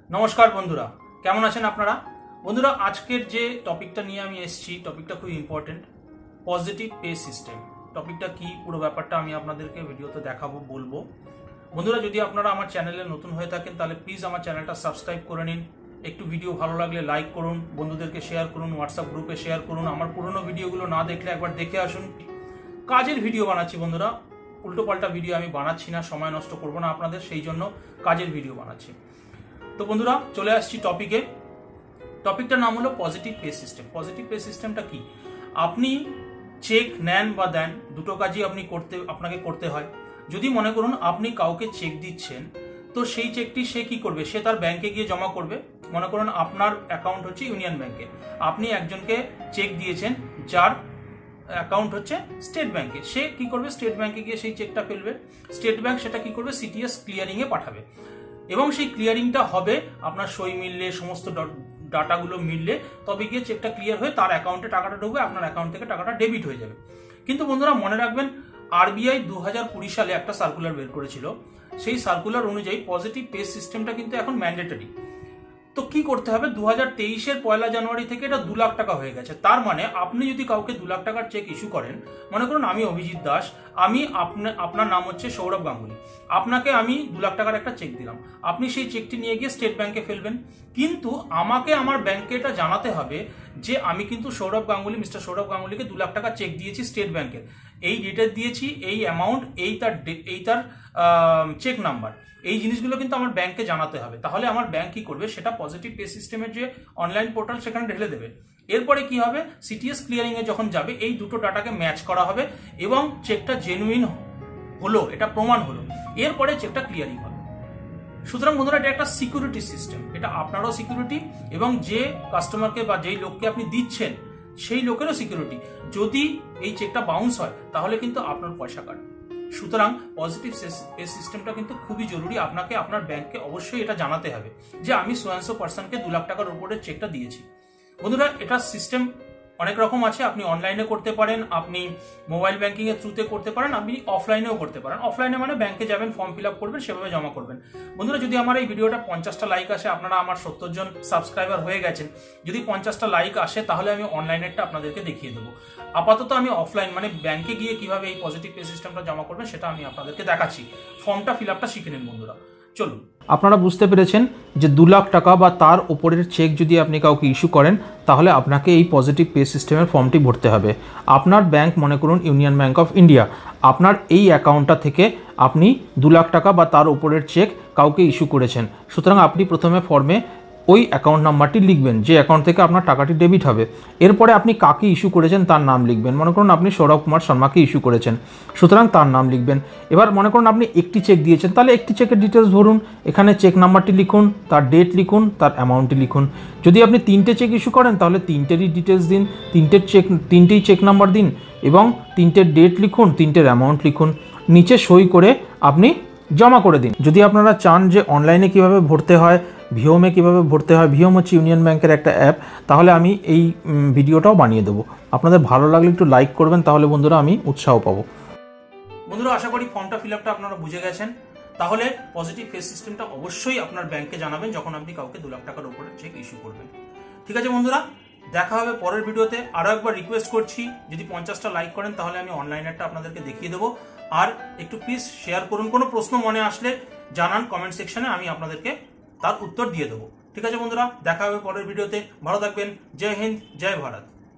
नमस्कार बंधुरा केमन आছেন আপনারা বন্ধুরা আজকের যে টপিকটা নিয়ে আমি এসেছি টপিকটা খুব ইম্পর্টেন্ট পজিটিভ পে সিস্টেম টপিকটা কি পুরো ব্যাপারটা আমি আপনাদেরকে ভিডিওতে দেখাবো বলবো বন্ধুরা যদি আপনারা আমার চ্যানেলে নতুন হয়ে থাকেন তাহলে প্লিজ আমার চ্যানেলটা সাবস্ক্রাইব করে নিন একটু ভিডিও ভালো লাগলে লাইক করুন বন্ধুদেরকে শেয়ার করুন হোয়াটসঅ্যাপ গ্রুপে শেয়ার করুন আমার পুরনো ভিডিওগুলো না দেখলে একবার দেখে আসুন কাজের ভিডিও বানাচ্ছি বন্ধুরা উল্টো পাল্টা ভিডিও আমি বানাচ্ছি না সময় নষ্ট করব না আপনাদের সেই জন্য কাজের ভিডিও বানাচ্ছি তো বন্ধুরা চলে আসছি টপিকে টপিকটার নাম হলো positive pay system positive pay সিস্টেমটা কি আপনি চেক নেন বা দেন দুটো কাজই আপনাকে করতে হয় যদি মনে করুন আপনি কাউকে চেক দিচ্ছেন তো সেই চেকটি সে কি করবে সে তার ব্যাংকে গিয়ে জমা করবে মনে করুন আপনার অ্যাকাউন্ট হচ্ছে ইউনিয়ন ব্যাংকে আপনি একজনকে চেক দিয়েছেন যার অ্যাকাউন্ট হচ্ছে স্টেট ব্যাংকে সে কি করবে স্টেট ব্যাংকে গিয়ে সেই চেকটা ফেলবে স্টেট ব্যাংক সেটা কি করবে সিটিএস ক্লিয়ারিং এ পাঠাবে এবং সেই ক্লিয়ারিংটা হবে আপনার সই মিললে সমস্ত ডাটাগুলো মিললে তবে গিয়ে চেকটা ক্লিয়ার হয়ে তার অ্যাকাউন্টে টাকাটা ঢুকবে আপনার অ্যাকাউন্ট থেকে টাকাটা ডেবিট হয়ে যাবে কিন্তু বন্ধুরা মনে রাখবেন আরবিআই 2020 সালে একটা সার্কুলার বের করেছিল সেই সার্কুলার অনুযায়ী পজিটিভ পে সিস্টেমটা কিন্তু এখন ম্যান্ডেটরি তো কি করতে হবে 2023 এর 1 জানুয়ারি থেকে এটা 2 লাখ টাকা হয়ে গেছে তার মানে আপনি যদি কাউকে 2 লাখ টাকার চেক ইস্যু করেন মনে করুন আমি অভিজিৎ দাস আমি আপনার নাম হচ্ছে সৌরভ গাঙ্গুলি আপনাকে আমি 2 লাখ টাকার একটা চেক দিলাম আপনি সেই চেকটি নিয়ে গিয়ে স্টেট ব্যাংকে ফেলবেন কিন্তু আমাকে আমার ব্যাংকে এটা জানাতে হবে যে আমি কিন্তু মিস্টার সৌরভ গাঙ্গুলিকে 2 লাখ টাকা চেক দিয়েছি স্টেট ব্যাংকের এই ডিটেল দিয়েছি এই অ্যামাউন্ট এই তার চেক নাম্বার এই জিনিসগুলো কিন্তু আমার ব্যাংকে জানাতে হবে তাহলে আমার ব্যাংক কি করবে সেটা পজিটিভ পে সিস্টেমের যে অনলাইন পোর্টাল সেখানে ঢেলে দেবে এরপরে কি হবে সিটিএস ক্লিয়ারিং এ যখন যাবে এই দুটো ডাটাকে ম্যাচ করা হবে এবং চেকটা জেনুইন হলো এটা প্রমাণ হলো এরপরে চেকটা ক্লিয়ারিং হবে সুতরাং বন্ধুরা এটা একটা সিকিউরিটি সিস্টেম এটা আপনারও সিকিউরিটি এবং যে কাস্টমারকে বা যেই লোককে আপনি দিচ্ছেন সেই লোকেরও সিকিউরিটি যদি এই চেকটা বাউন্স হয় তাহলে কিন্তু আপনার পয়সা কাটবে সুতরাং পজিটিভ পে সিস্টেমটা কিন্তু খুবই জরুরি আপনাকে আপনার ব্যাংককে অবশ্যই এটা জানাতে হবে যে আমি সোয়ানসো পার্সনকে 2 লাখ টাকার উপরে চেকটা দিয়েছি বন্ধুরা এটা সিস্টেম অনেক রকম আছে আপনি অনলাইনে করতে পারেন আপনি মোবাইল ব্যাংকিং এর থ্রুতে করতে পারেন আপনি অফলাইনেও করতে পারেন অফলাইনে মানে ব্যাংকে যাবেন ফর্ম ফিল আপ করবেন সেভাবে জমা করবেন বন্ধুরা যদি আমার এই ভিডিওটা 50টা লাইক আসে আপনারা আমার 70 জন সাবস্ক্রাইবার হয়ে গেছেন যদি 50টা লাইক আসে তাহলে আমি অনলাইনেরটা আপনাদেরকে দেখিয়ে দেবো আপাতত আমি অফলাইন মানে ব্যাংকে গিয়ে কিভাবে এই পজিটিভ পে সিস্টেমটা জমা করবেন সেটা আমি আপনাদেরকে দেখাচ্ছি ফর্মটা ফিল আপটা শিখে নিন বন্ধুরা চলুন আপনারা বুঝতে পেরেছেন যে 2 লাখ টাকা বা তার উপরের চেক যদি আপনি কাউকে ইস্যু করেন তাহলে আপনাকে এই পজিটিভ পে সিস্টেমের ফর্মটি ভরতে হবে আপনার ব্যাংক মনে করুন ইউনিয়ন ব্যাংক অফ ইন্ডিয়া আপনার এই অ্যাকাউন্টটা থেকে আপনি 2 লাখ টাকা বা তার উপরের চেক কাউকে ইস্যু করেছেন সুতরাং আপনি প্রথমে ফর্মে ওই অ্যাকাউন্ট নাম্বারটি লিখবেন যে অ্যাকাউন্ট থেকে আপনার টাকাটি ডেবিট হবে এরপরে আপনি কাকে ইস্যু করেছেন তার নাম লিখবেন মনে করুন আপনি সৌরভ কুমার শর্মাকে ইস্যু করেছেন সুতরাং তার নাম লিখবেন এবার মনে করুন আপনি একটি চেক দিয়েছেন তাহলে একটি চেকের ডিটেলস ভরুন এখানে চেক নাম্বারটি লিখুন তার ডেট লিখুন তার অ্যামাউন্টটি লিখুন যদি আপনি 3টে চেক ইস্যু করেন তাহলে 3টেরই ডিটেলস দিন 3টেই চেক নাম্বার দিন এবং 3টের ডেট লিখুন 3টের অ্যামাউন্ট লিখুন নিচে সই করে আপনি জমা করে দিন যদি আপনারা চান যে অনলাইনে কিভাবে ভরতে হয় ভিওমে কিভাবে ভরতে হয় ভিওম হচ্ছে ইউনিয়ন ব্যাংকের একটা অ্যাপ তাহলে আমি এই ভিডিওটাও বানিয়ে দেবো আপনাদের ভালো লাগলে একটু লাইক করবেন তাহলে বন্ধুরা আমি উৎসাহ পাবো বন্ধুরা আশা করি ফর্মটা ফিল আপটা আপনারা বুঝে গেছেন তাহলে পজিটিভ পে সিস্টেমটা অবশ্যই আপনার ব্যাংকে জানাবেন যখন আপনি কাউকে 2 লাখ টাকার উপরে চেক ইস্যু করবেন ঠিক আছে বন্ধুরা দেখা হবে পরের ভিডিওতে আরও একবার রিকোয়েস্ট করছি যদি 50টা লাইক করেন তাহলে আমি অনলাইনেরটা আপনাদেরকে দেখিয়ে দেবো আর একটু প্লিজ শেয়ার করুন কোনো প্রশ্ন মনে আসলে জানান কমেন্ট সেকশনে আমি আপনাদেরকে তার উত্তর দিয়ে দেবো ঠিক আছে বন্ধুরা দেখা হবে পরের ভিডিওতে ভালো থাকবেন জয় হিন্দ জয় ভারত